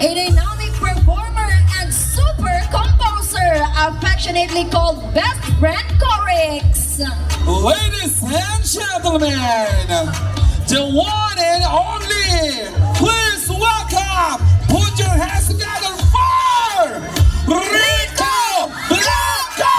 a dynamic performer and super composer, affectionately called Best Friend Corix. Ladies and gentlemen, the one and only, please welcome, put your hands together for Rico Blanco!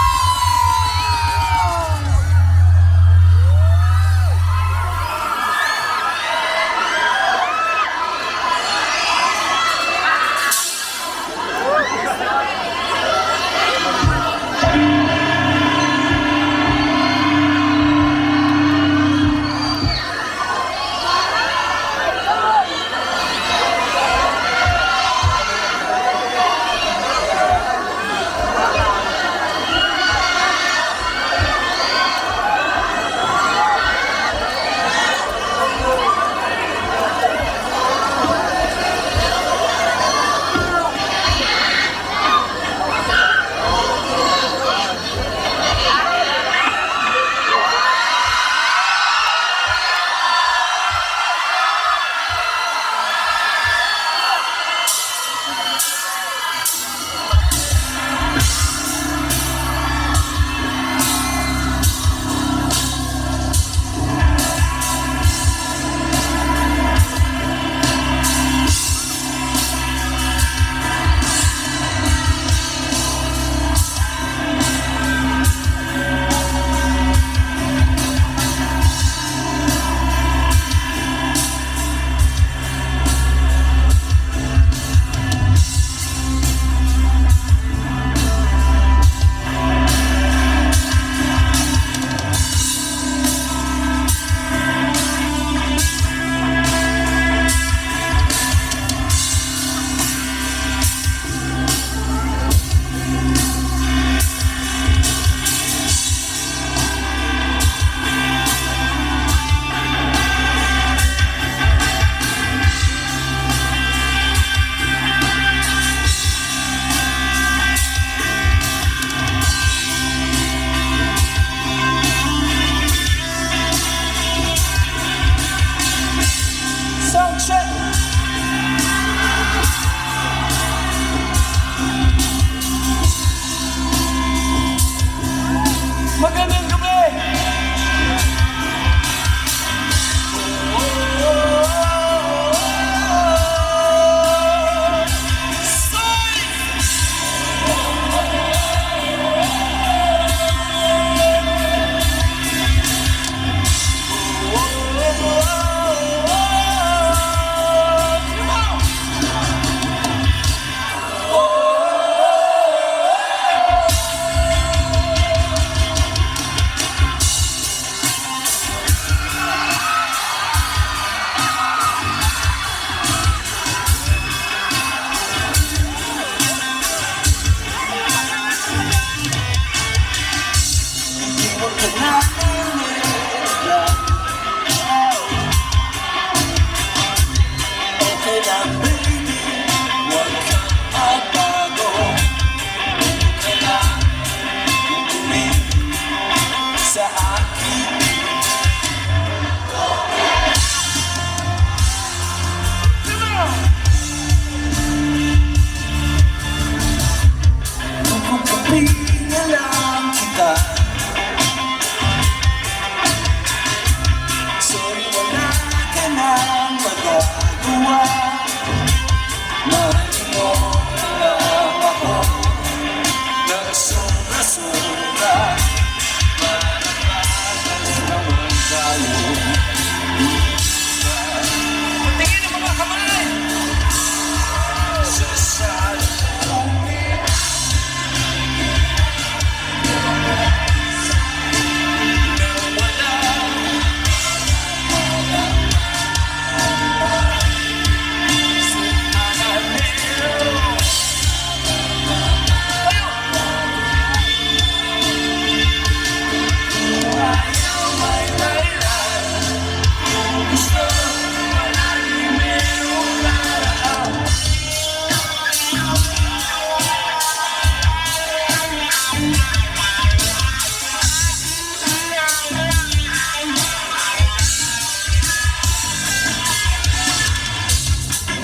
Magandang gabi! Okay lang, baby, huwag kang magbago. Huwag ka lang bumili sa akin. Kung kapigalan kita, sorry, wala ka nang magagawa. Mahalin mo na lang ako ng sobra-sobra. Para mahal naman tayo. Tingin ang mga kamay! Sa salamin na wala.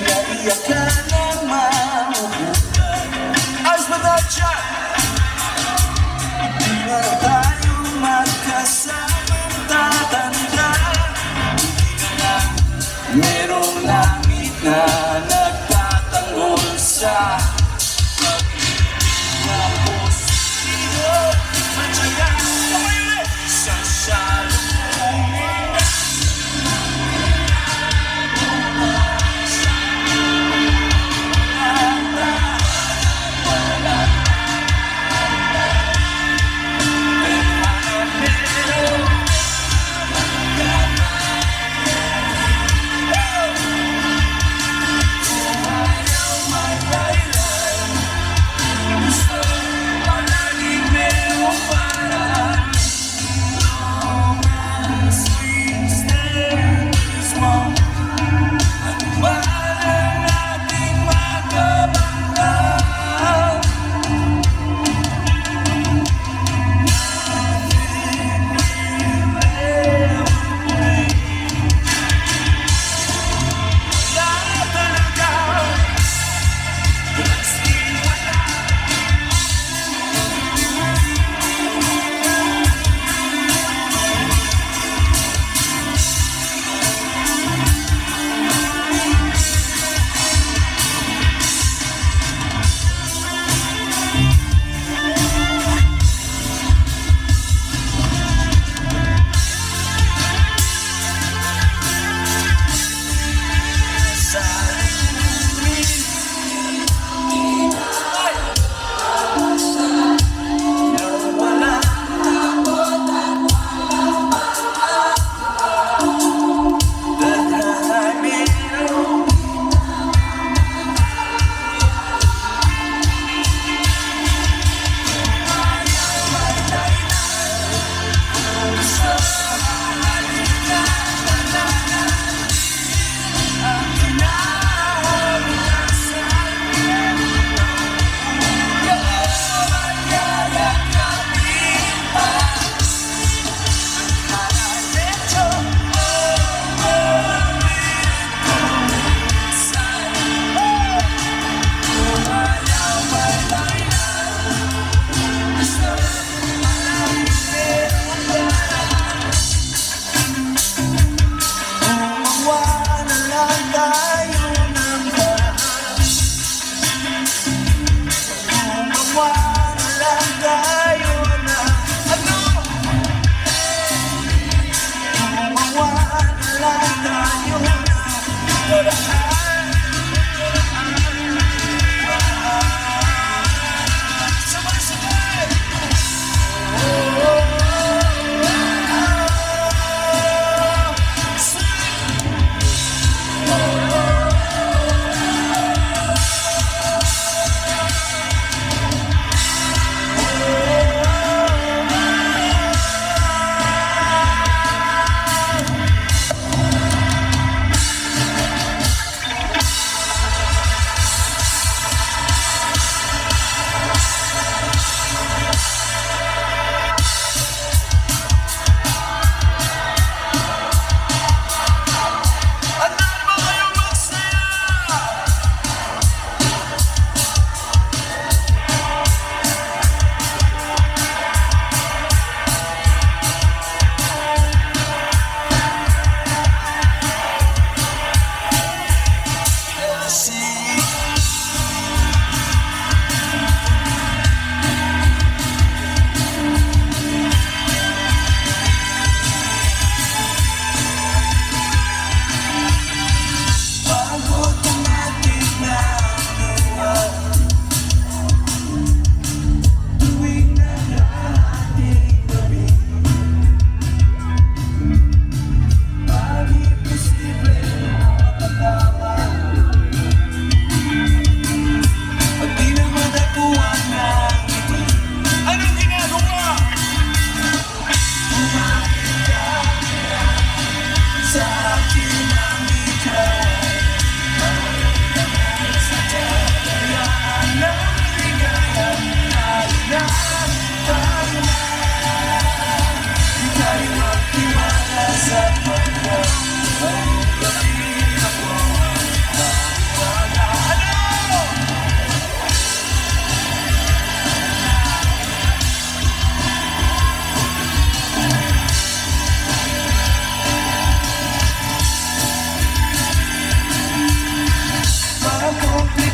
Naiyak ka naman. dyan. Hindi na tayo magkasamang tatanda. Hindi na lang merong langit na nagtatanggol sa pag-ibig na positibo. Matyaga, kamay ulit sa salubungin.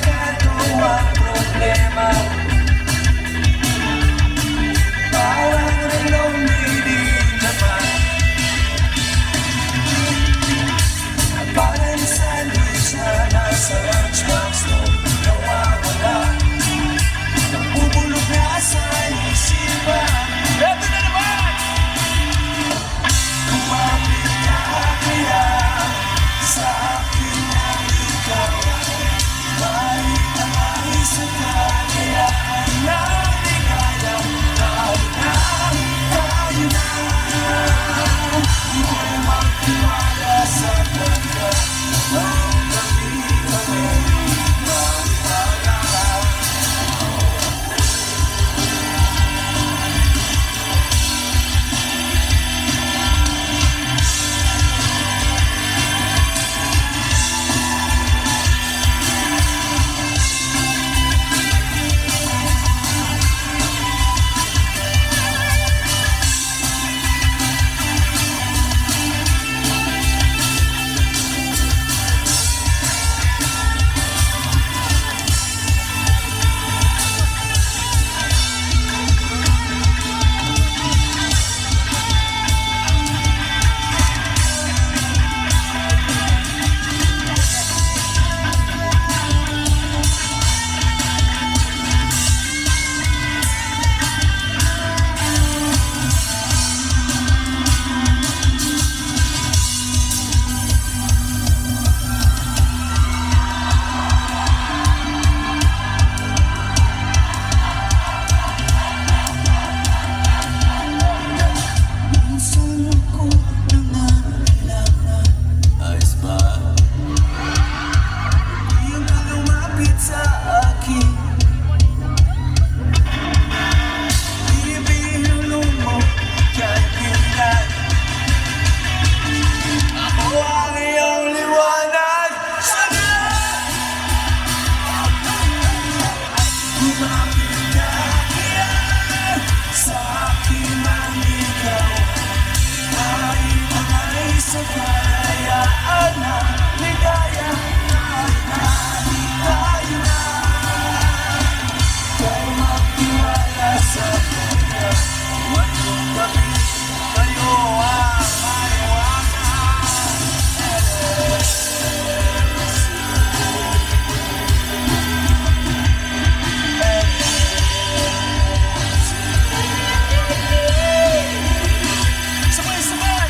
delikado ang problema. Parang relong nilidyaman. Parang sandwich na nasa lunchbox mo nawawala. Nabubulog na sa isipan. Eto na naman! Kumapit ka kaya sa akin ang ikaw. Kahit ang ayos na kayaan na ligaya. Tayo na, tayo na. Di ko magtiwala sa pagka ng gabi kami magpagala. Minsan ko nangangailangan. Ayos ba? Iyong ka lumapit sa akin. Ibinulong mo kaibigan. Ako ang iyong liwanag. Sana lumapit ka kaya sa akin ang ikaw. Kahit ang ay sa kalayaan na ligaya. Tayo na, tayo magtiwala sa pagka walang gabi. Kayo ang maliwanag. Sabay-sabay!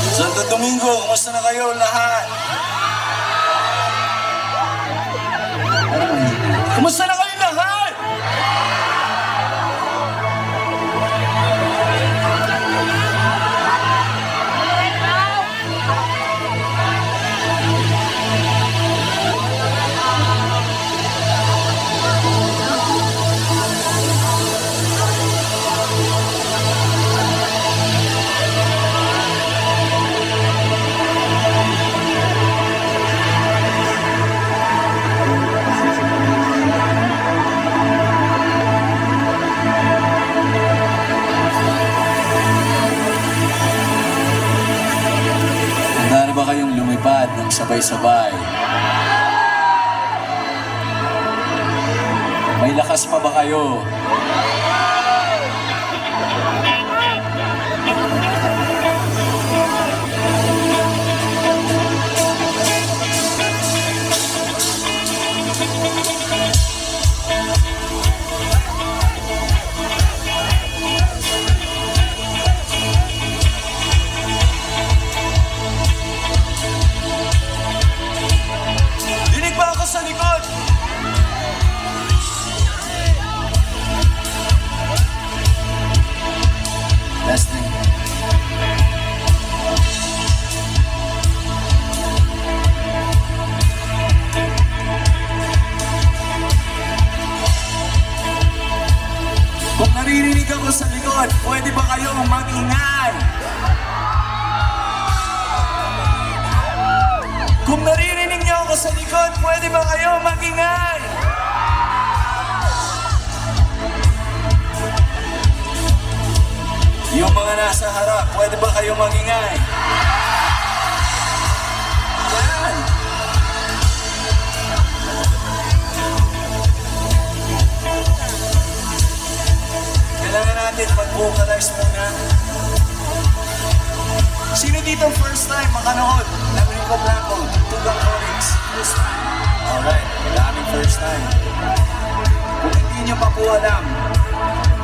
Santo Domingo, kumusta na kayo lahat? Kumusta na kayo lahat? ng sabay-sabay. May lakas pa ba kayo? ko sa likod, pwede ba kayong mag-ingay? Kung naririnig niyo ako sa likod, pwede ba kayo mag-ingay? Yung mga nasa harap, pwede ba kayo mag-ingay? Yan! Kailangan natin mag-vocalize muna. Sino dito first time makanood ng Rico Blanco, Tugang Comics? First time. Alright, maraming first time. Kung hindi nyo pa po alam,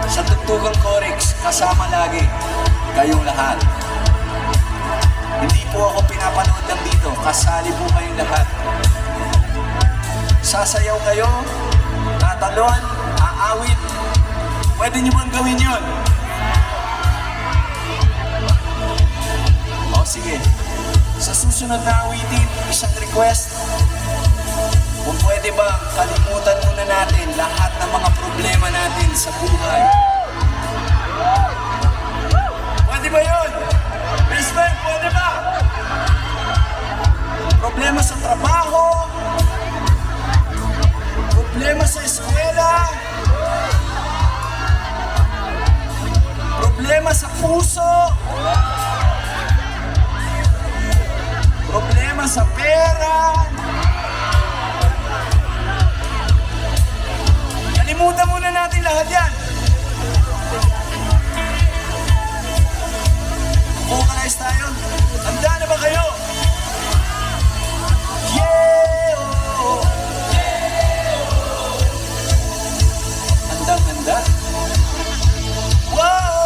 sa Tugtugang Comics, kasama lagi kayong lahat. Hindi po ako pinapanood lang dito, kasali po kayong lahat. Sasayaw kayo, tatalon, aawit. Pwede nyo bang gawin yun? O sige, sa susunod na awitin, isang request. Kung pwede ba, kalimutan muna natin lahat ng mga problema natin sa buhay. Pwede ba yun? Best friend, pwede ba? Problema sa trabaho, problema sa eskwela, problema sa puso, problema sa pera. Kalimutan muna natin lahat yan. Vocalize tayo. Handa na ba kayo? Yeah! Handang-handa? Wow!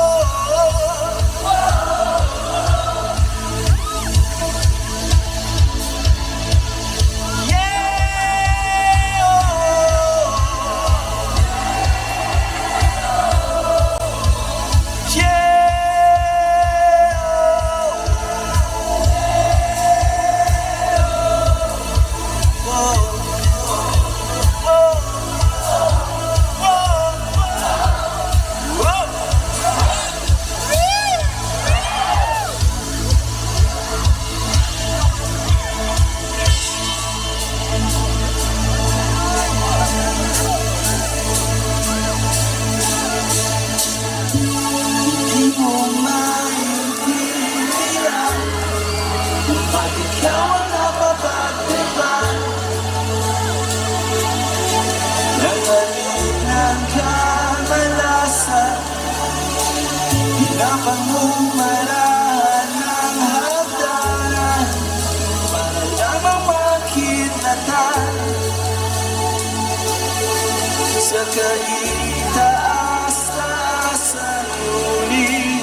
Pangumarahan ng hagdanan para lamang makitatan sa kaitaas-taasan muli.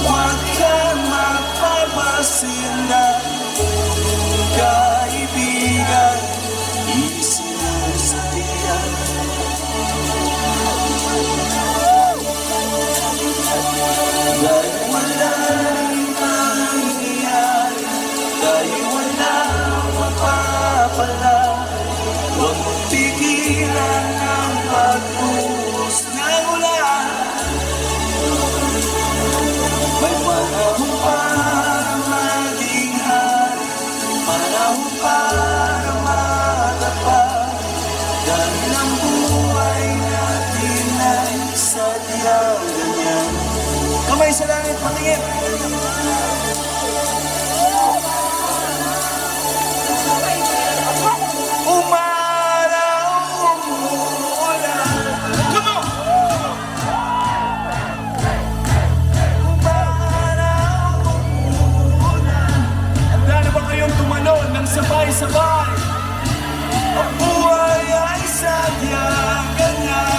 Huwag kang magpapasinda, kaibigan, isinusabihan. Dahil walang mangyayari, dahil walang mapapala, huwag mong pigilan ang pagbuhos ng ulan. May panahon para maging hari, panahon para matapag, dahil ang buhay natin ay sadyang ganyan. Kamay sa langit, patingin. Umaraw, umuulan. Come on! Umaraw, umuulan. Handa na ba kayong tumalon ng sabay-sabay? Ang buhay ay sadyang ganyan.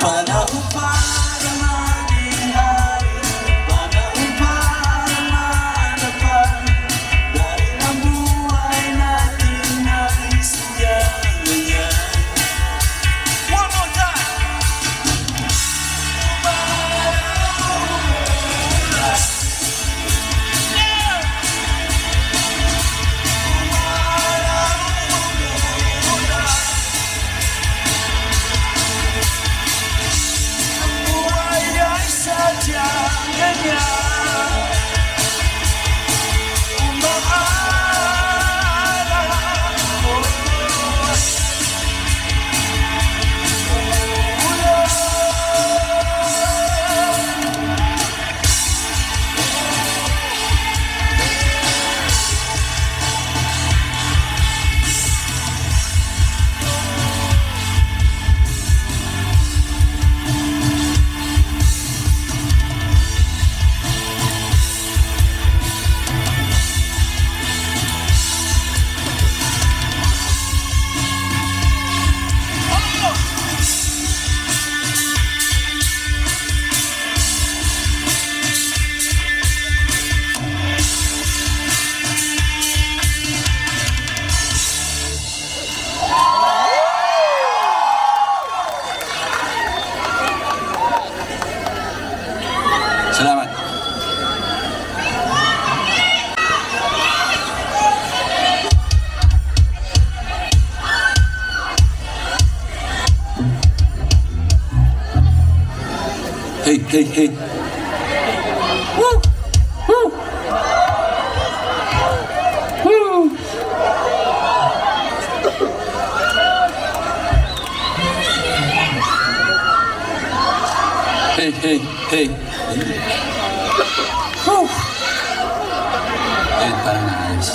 Panahon para maging hari, panahon para manapan, dahil ang buhay natin ay sadyang ganyan. One more time! Buhay ay sadyang ganyan. Umaalala ko. Salamat. Hey, hey, hey. Woo! Woo! Woo! Hey, hey, hey. Woo! Ayun, parang naayos.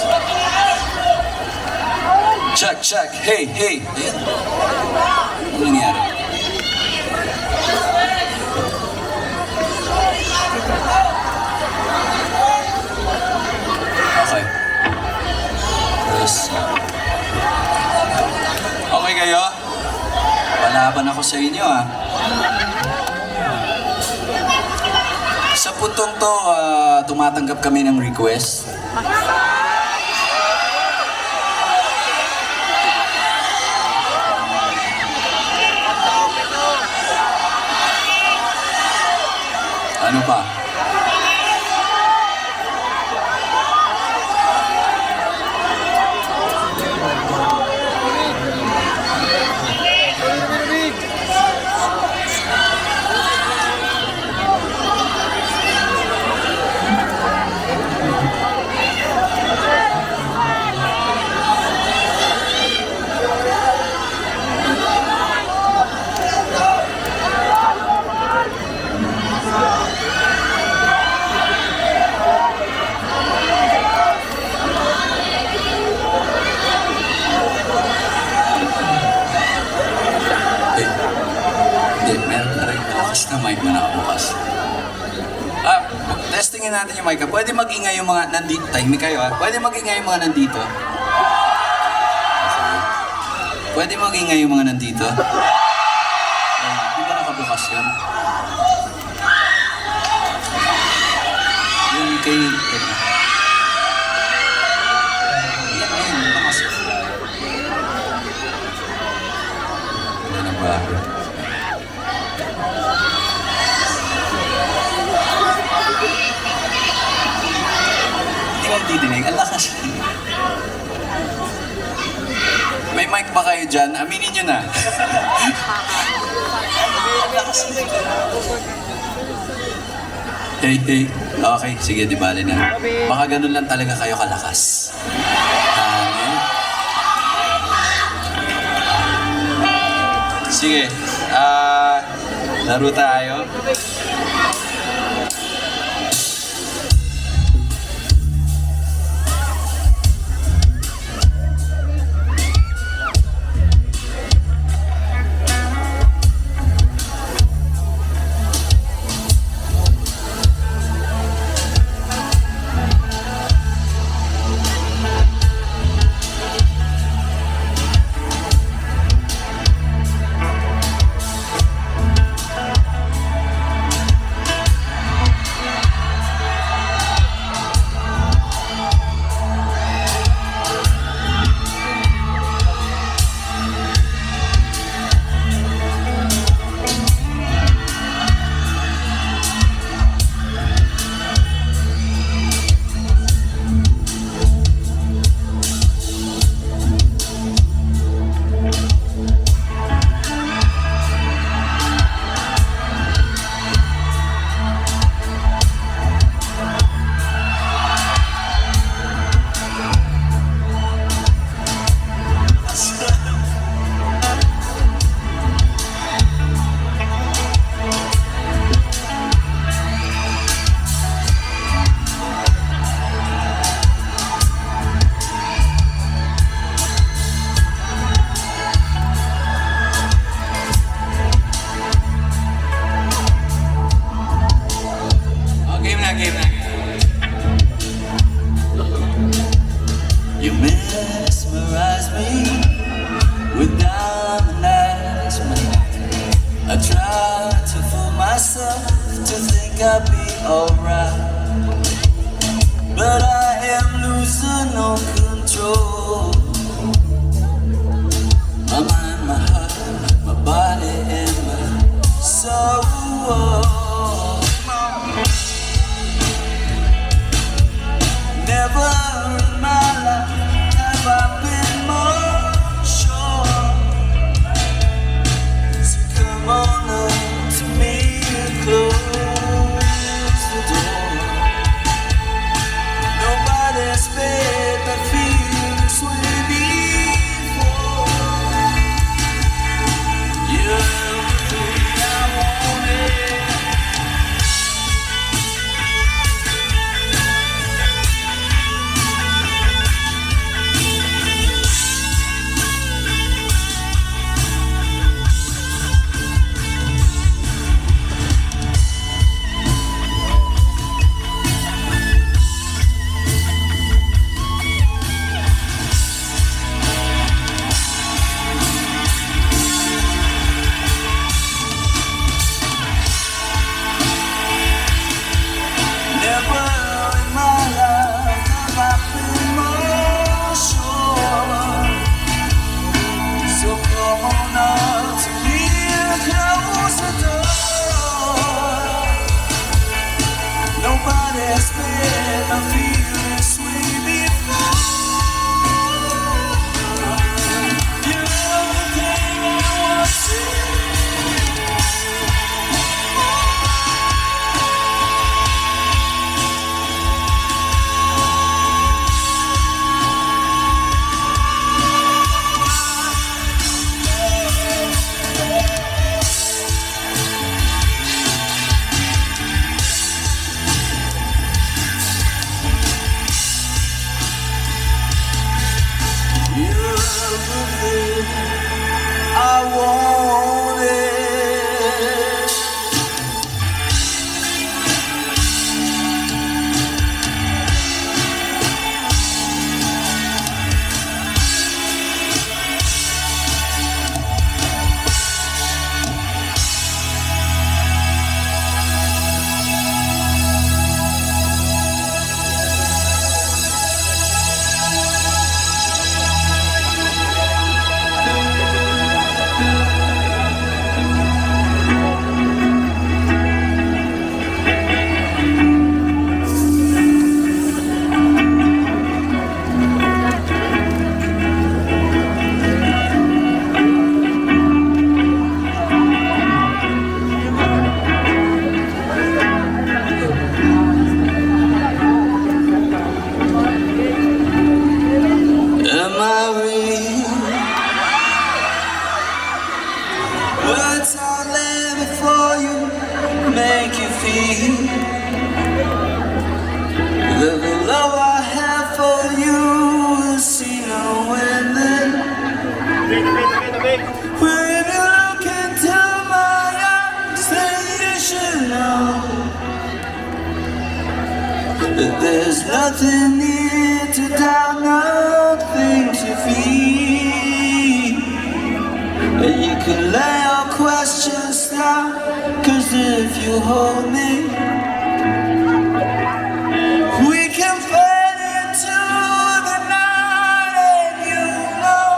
Check, check. Hey, hey. Ayun. Ano nangyari? Okay. Yes. Okay kayo? Palaban ako sa inyo, ah. Sa puntong to, tumatanggap kami ng request. Ano pa? Na mic mo nakabukas. Testingin natin yung mic. Pwede mag-ingay yung mga nandito. Tahimik kayo, ha? Pwede mag-ingay yung mga nandito. Pwede mag-ingay yung mga nandito. Di ba nakabukas yun? Yung kay... Yan, nakabukas yun. Wala na ba? Didinig, ang lakas. May mic ba kayo dyan? Aminin nyo na. Ang lakas. Hey, hey. Okay, sige, di bali na. Baka ganun lang talaga kayo kalakas. Sige, laro tayo. You mesmerize me with diamond eyes. I try to fool myself to think I'll be alright, but I am losing all control. My mind, my heart, my body and my soul. Never in my life have I been more sure. So come on up to me and close the door. Nobody's made me feel this way before. You're everything I wanted. Nobody's made me feel this way before. You're everything I want. I want it. Words out there before you make you feel that the love I have for you is seen when then. When you look into my eyes, then you should know that there's nothing here to doubt, nothing to feel. And you can lay your questions down, 'cause if you hold me, we can fade into the night. And you know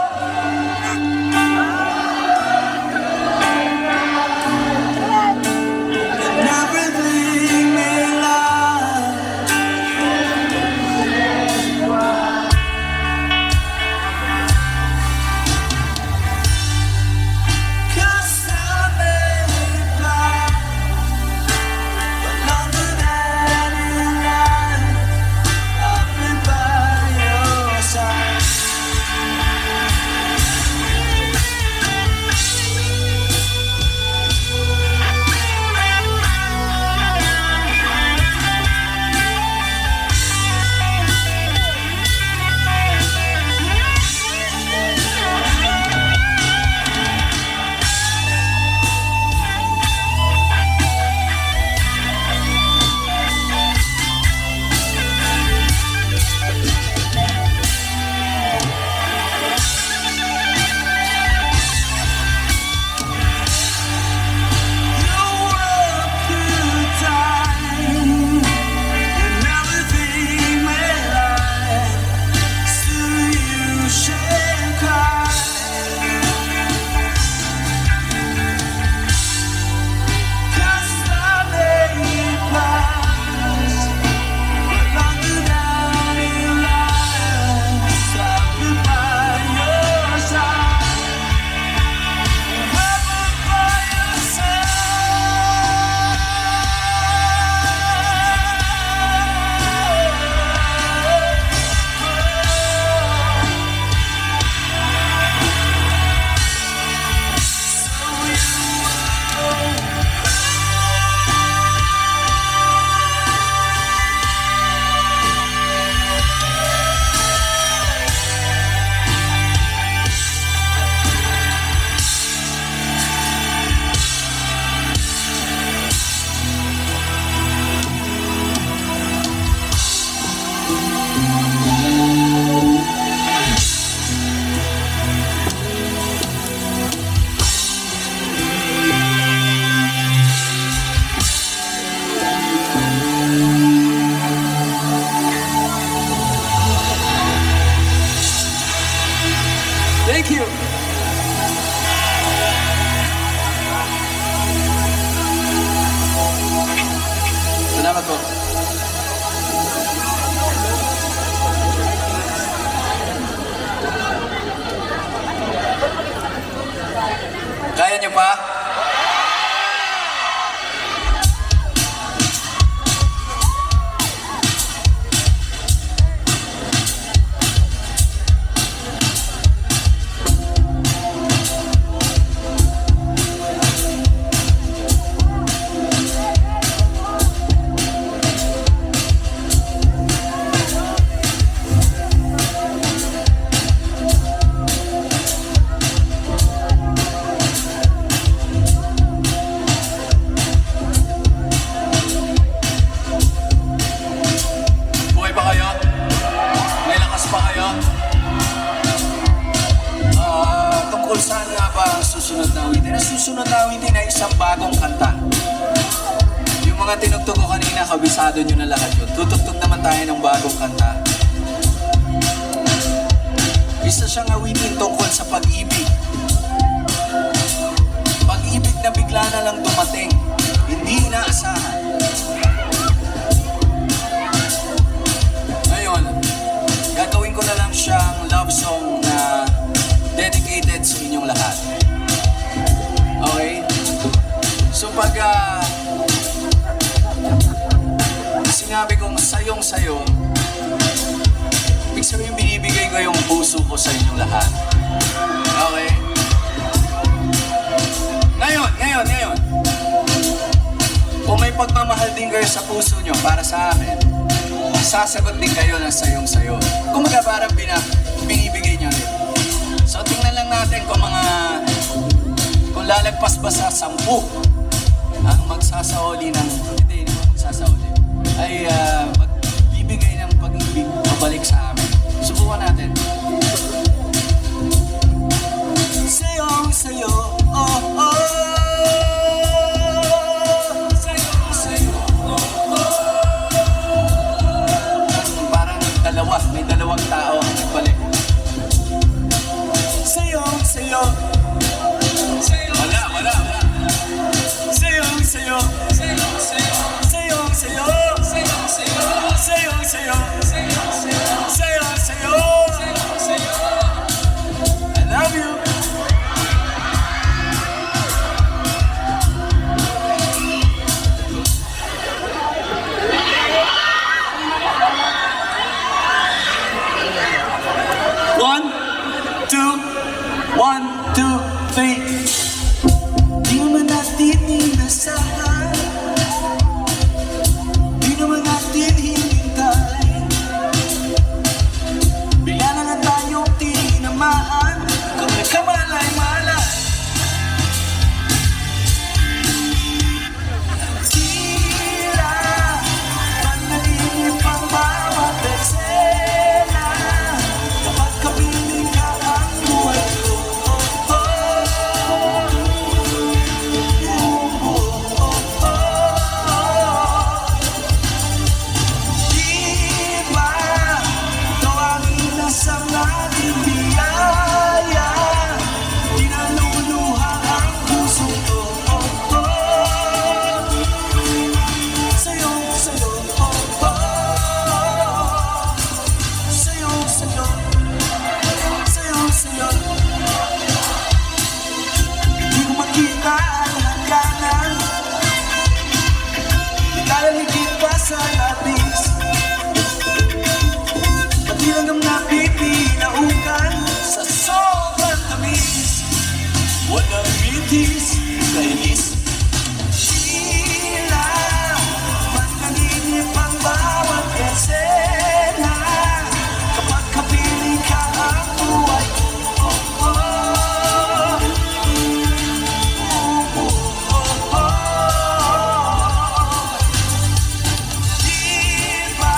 and everything may lie. Thank you. Salamat po. Kaya niyo pa? Buhay pa kayo? May lakas pa kayo? Tungkol saan nga ba ang susunod na awitin? Ang susunod na awitin ay isang bagong kanta. Yung mga tinugtog ko kanina, kabisado nyo na lahat yun. Tutugtog naman tayo ng bagong kanta. Isa siyang awitin tungkol sa pag-ibig. Pag-ibig na bigla na lang dumating. Hindi inaasahan. Ngayon, gagawin ko na lang siyang love song na dedicated sa inyong lahat. Okay? So pag sinabi kong sayong-sayo, ibig sabihin binibigay ko yung puso ko sa inyong lahat. Okay? Ngayon. Kung may pagmamahal din kayo sa puso nyo para sa amin, sasagot din kayo ng sayong-sayo. Kung parang binibigay nyo rin. So tingnan lang natin kung lalagpas ba sa 10 ang magsasaoli ng, hindi magsasaoli, ay magbibigay ng pag-ibig pabalik sa amin. Subukan natin. Sayong-sayo, oh, oh. Sayong-sayo, oh, oh. Parang may dalawang tao ang nagbalik. Sayong-sayo. Wala. Sayong-sayo. Sayong-sayo. Sayong-sayo. Sayong-sayo. Sayong-sayo. I love you. One, two, three. Di naman natin inasahan, di naman natin hinintay. Bigla na nga tayong tinamaan, kung nagkamalay-malay. Tira, panaginip ang bawat eksena. Kapag kapiling ka ang buhay ko, hindi ko makita ang hangganan, ikaligid pa sa labis. Pati lang ang napipinaukan sa sobrang tamis. Walang mitis, kainis. Tila managinip ang bawat eksena. Kapag kapiling ka ang buhay ko, oh, oh. Diba,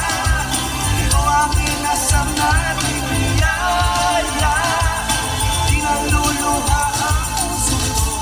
ikaw aking asam nating biyaya. Di naluluha ang puso ko.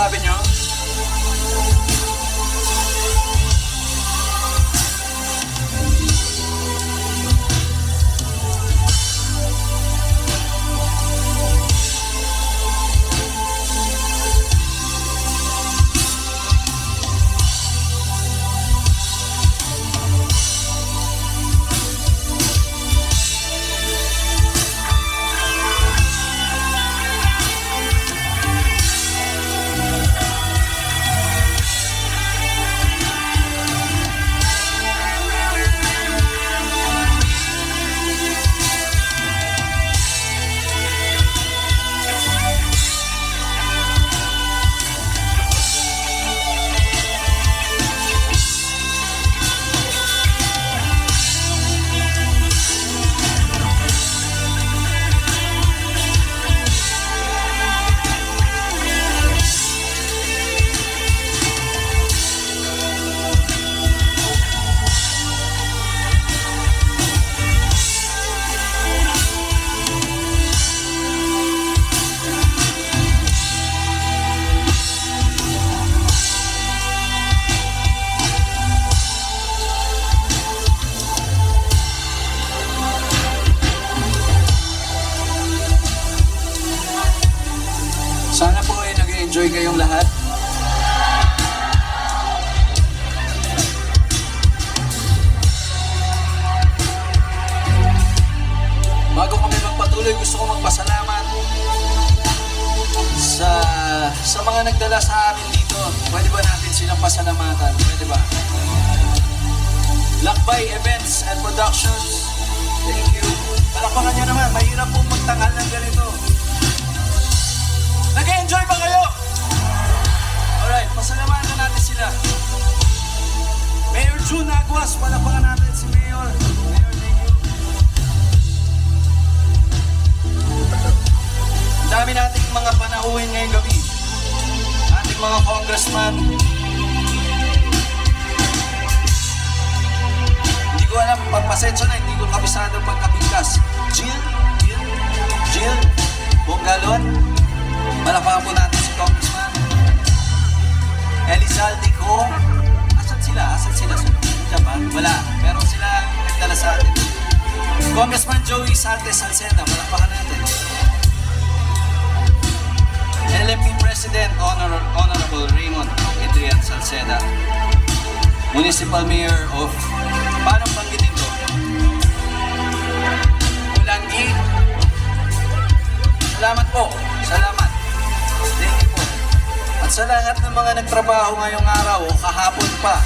masasabi nyo? Sana po ay nag-enjoy kayong lahat. Bago kami magpatuloy, gusto ko magpasalamat sa mga nagdala sa amin dito. Pwede ba natin silang pasalamatan? Pwede ba? Lakbay Events and Productions. Thank you. Palakpakan nyo naman. Mahirap pong magtangal ng ganito. Nag-enjoy ba kayo? Alright, pasalamatan natin sila. Mayor June Aguas, palakpakan natin si Mayor. Mayor, thank you. Ang dami nating mga panauhin ngayong gabi. Ating mga congressman. Hindi ko alam, pagpasensya na, hindi ko kabisado pagkabigkas. Jill, Bonggalon. Palakpakan po natin si Congressman Elizalde ko. Asan sila? Japan? Wala. Pero sila nagdala sa atin. Congressman Joey Sante Salceda. Palakpakan natin. LMP President Honorable Raymond Adrian Salceda. Municipal Mayor of... Paano banggitin to? Ulangi. Salamat po. Salamat. Thank you po. At sa lahat ng mga nagtrabaho ngayong araw o kahapon pa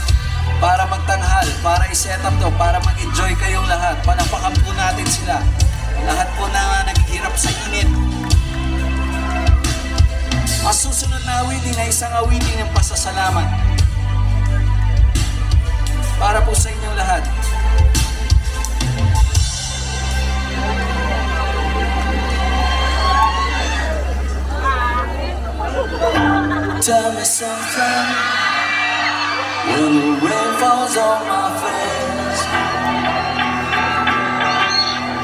para magtanghal, para i-set up to, para mag-enjoy kayong lahat, panapakan po natin sila. Lahat po na naghihirap sa init. Ang susunod na awitin ay isang awitin ng pasasalamat. Para po sa inyong lahat. Tell me something when the rain falls on my face.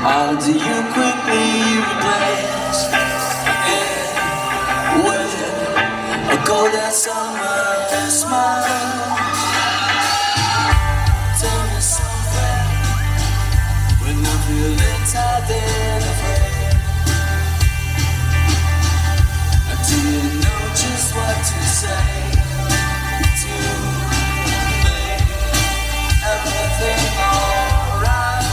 How do you quickly replace it with a golden summer smile? Tell me something when I'm feeling tired and afraid. Do you know just what to say to make everything alright?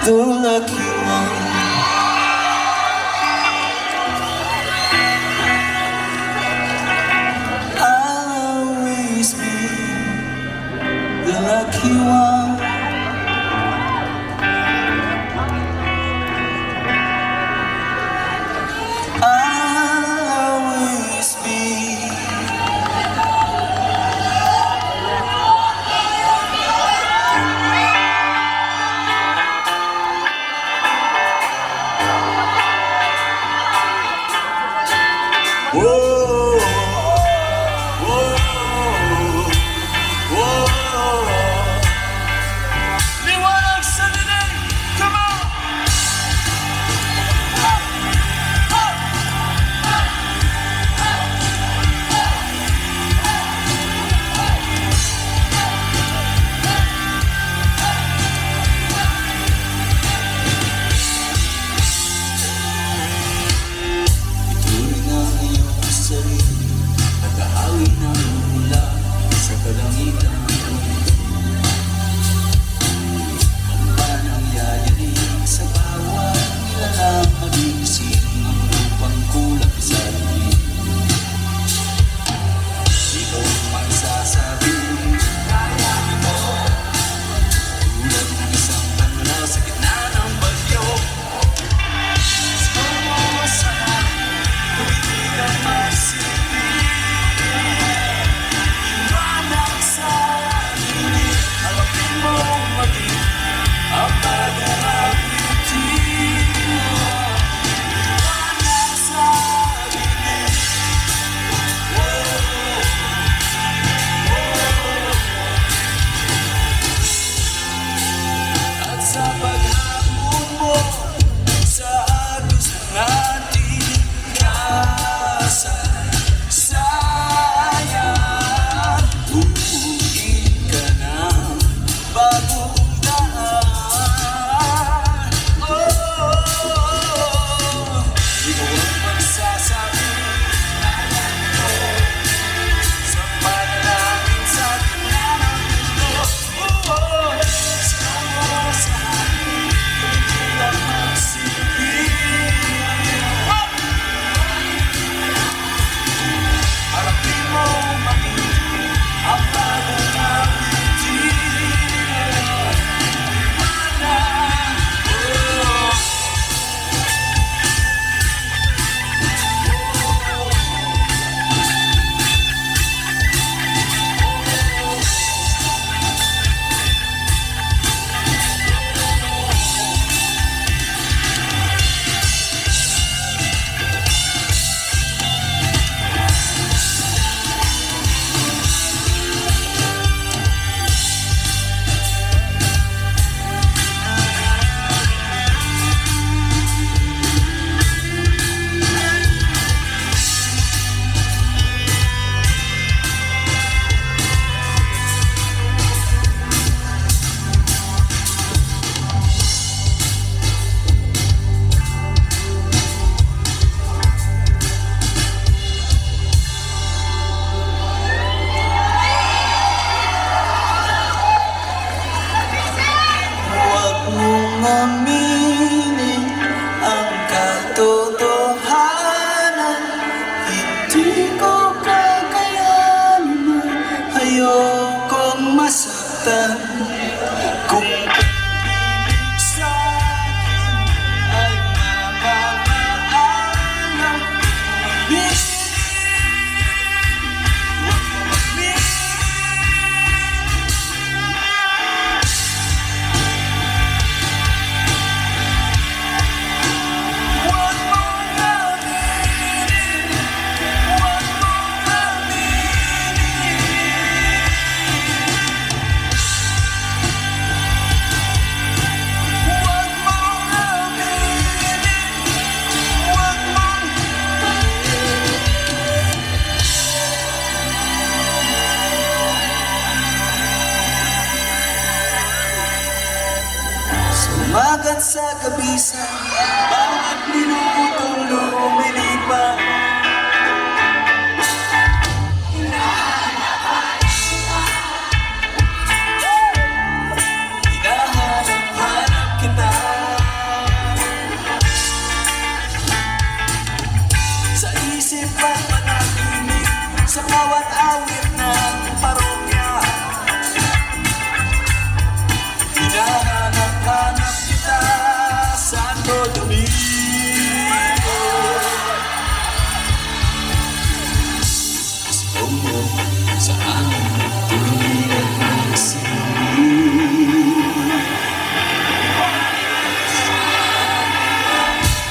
the lucky one. I'll always be the lucky one. I'll always be. Whoa, whoa, whoa. Liwanag sa dilim, come on! Ituloy na iyong sarili, nag-ahawi na mula sa kalangitan. Ang panang yayanig sa bawat nilalang mag-iisip ng lupang kulap sa dilim. Ikaw ang magsasabi, kaya ito, tulad ng isang panlaw sa gitna ng bagyo. Sumusahan, hindi ka magsilbi. Iwanag sa sarili, harapin mo maging ang pag-aabiti. Iwanag sa sarili. At sa paghamon mo sa agos ng ating kasaysayan, buuin ka ng bagong daan. Ikaw ang magsasabi sa panalangin sa gitna ng mundo. Sumusahan, hindi ka magsilbi. Harapin mo maging ang bagong awiti. Huwag mong aminin ang katotohanan. Hindi ko kakayanin, ayokong masaktan. Kung pag-ibig sa'kin ay mapapaalam, huwag mo magbitin. Huwag mong aminin, huwag mong aminin. Huwag mong aminin, huwag mong sumagat sa kabisa, bawat minutong lumilipas. Hinahanap-hanap kita. isip at manahimik sa bawat awit ng parokya. Hinahanap-hanap kita Santo Domingo. Gusto mo sa aming tuwing ang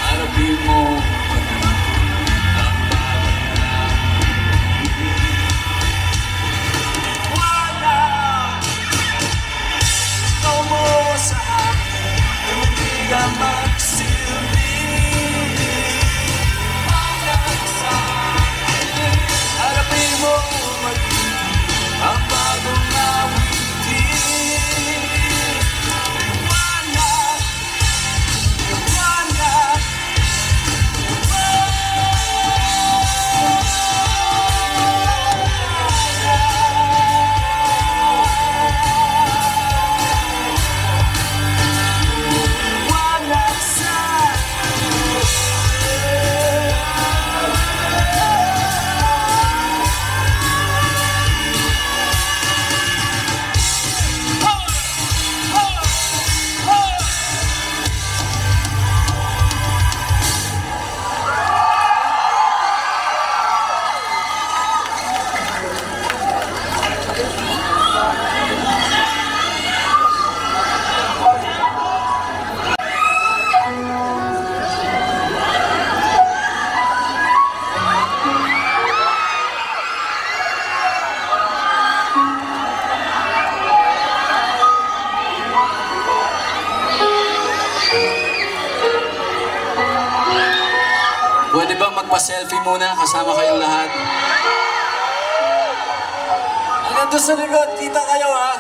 harapin mo wala. Gusto mo sa akin hindi ka magsilbi. Wala sa akin. Harapin mo magiging ang bagong awitin. Wala. Wala. Wala sa Pwede bang magpa-selfie muna kasama kayong lahat? Hanggang doon sa likod, kita kayo ha?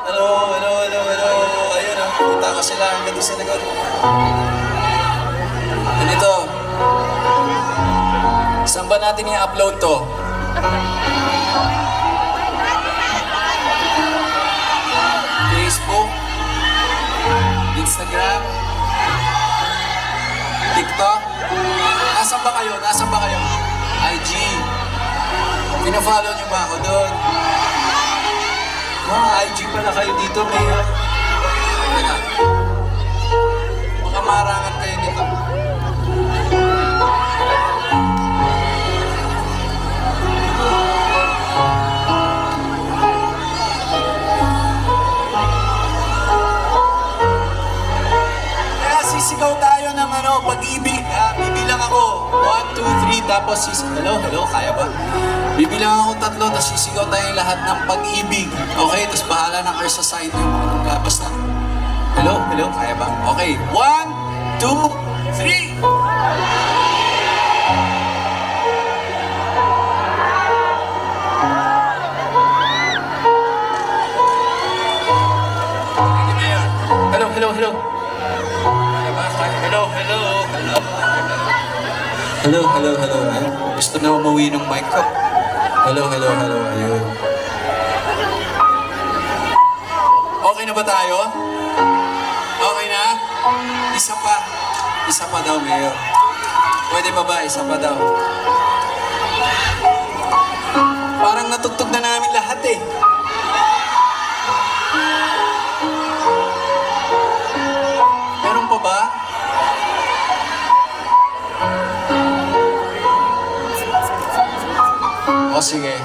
Hello, hello, hello, hello. Ayun ha, kita ko sila hanggang doon sa likod. Ganito. Saan ba natin i-upload to? Facebook? Instagram? TikTok? Nasaan ba kayo? Nasaan ba kayo? IG? Pina-follow niyo ba ako doon? IG pala kayo dito, Mayor. Teka. Baka marangan kayo nito. Sisigaw tayo ng pag-ibig. Bibilang ako. 1, 2, 3, tapos hello, hello, kaya ba? Bibilang ako 3, tapos sisigaw tayo lahat ng pag-ibig. Okay, tapos bahala ng Earth Society yung anong labas na. Hello, hello, kaya ba? Okay, 1, 2, 3. Hello, hello, hello. Hello, hello, hello. Hello, hello, hello. Ayun. Gusto na umuwi ng mic ko. Hello, hello, hello. Ayun. Okay na ba tayo? Okay na? Isa pa. Isa pa daw, Mayor. Pwede ba ba? Isa pa daw. Parang natugtog na namin lahat eh. Meron pa ba? O sige.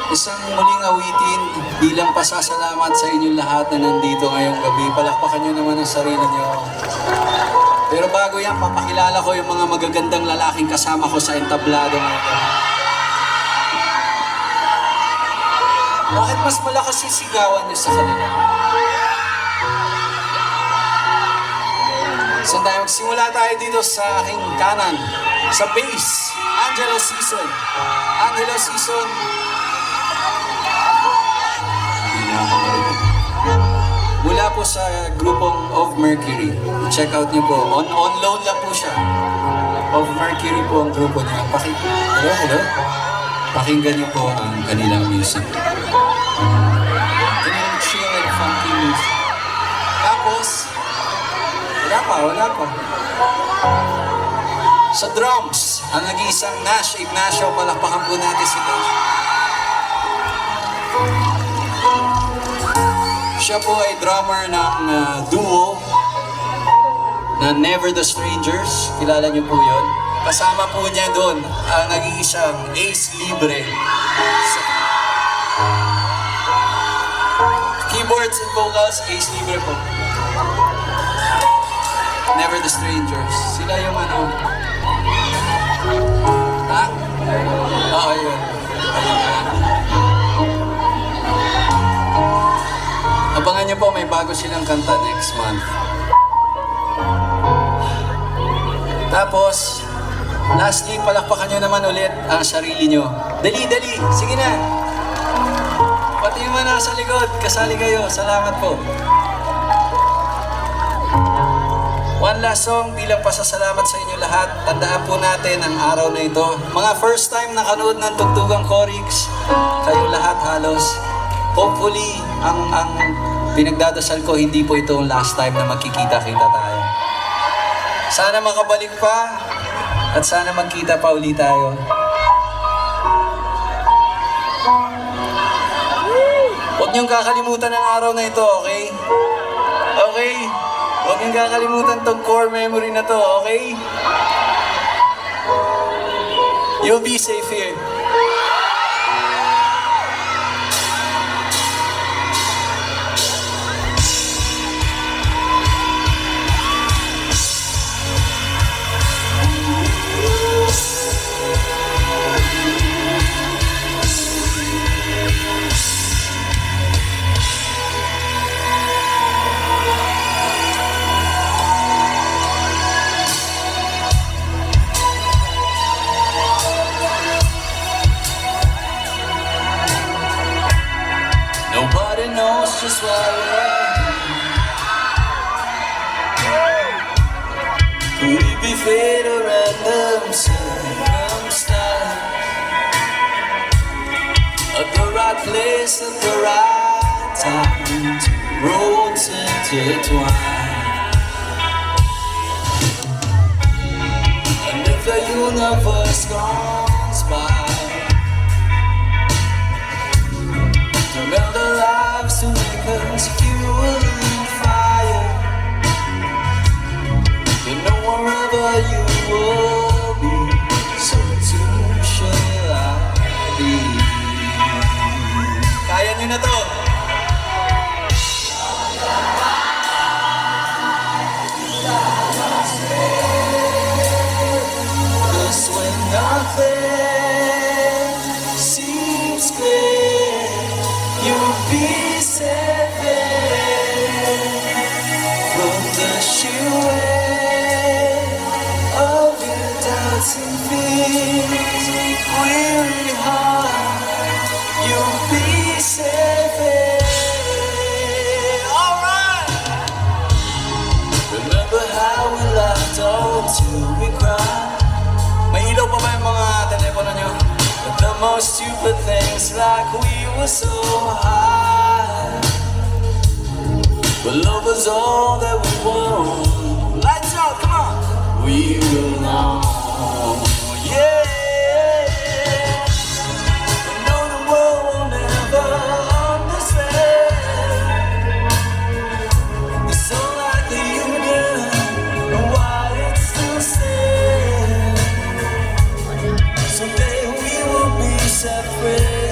Isang muling awitin bilang pasasalamat sa inyong lahat na nandito ngayong gabi. Palakpakan nyo naman ang sarili nyo. Pero bago yan, papakilala ko yung mga magagandang lalaking kasama ko sa entablado ngayon. Bakit mas malakas yung sigawan nyo sa kanila? So magsimula tayo dito sa aking kanan, sa bass, Angelo Season. Angelo Season. Mula po sa grupong Of Mercury. Check out niyo po. On loan lang po siya. Of Mercury po ang grupo niya. Hello, hello. Pakinggan niyo po ang kanilang music. Kanilang chill and funky music. Tapos, wala pa. Sa drums, ang nag-iisang Nash Ignacio, palakpakan po natin si Nash. Siya po ay drummer ng duo na Never the Strangers. Kilala niyo po yun. Kasama po niya doon ang nag-iisang Ace Libre. Keyboards and vocals, Ace Libre po. Never the Strangers. Sila yung ano. Ha? Oo, yun. Abangan niyo po, may bago silang kanta next month. Tapos, lastly, palakpakan nyo naman ulit ang sarili nyo. Dali, dali. Sige na. Pati yung mga nasa likod, kasali kayo. Salamat po. One last song bilang pasasalamat sa inyo lahat. Tandaan po natin ang araw na ito. Mga first time nakanood ng Tugtugang Chorix, kayo lahat halos. Hopefully, ang pinagdadasal ko, hindi po ito ang last time na magkikita-kita tayo. Sana makabalik pa at sana magkita pa uli tayo. Huwag niyong kakalimutan ang araw na ito, okay? Okay? Huwag niyong kakalimutan tong core memory na to, okay? You'll be safe here. Nobody knows just what could it be fate or random circumstance? At the right place at the right time, two roads intertwine. And if the universe goes by, to melt our lives, to make us fuel and fire, then know wherever you will be, so too shall I be. Kaya nyo na to! Cause when nothing seems clear, you'll be safe from the sheer weight of your doubts and fears. Weary heart, you'll be safe. Alright. Remember how we laughed all till we cried. May ilaw pa ba yung mga telepono nyo? The most stupid things, like we were so high, but love was all that we want. Lights out, come on. We belong, yeah. We know the world will never understand. It's so like the union and why it still stands. Someday we will be separate.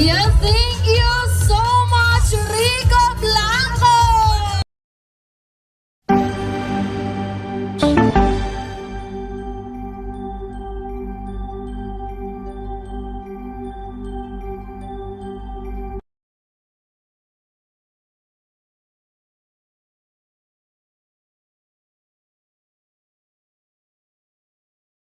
Yes,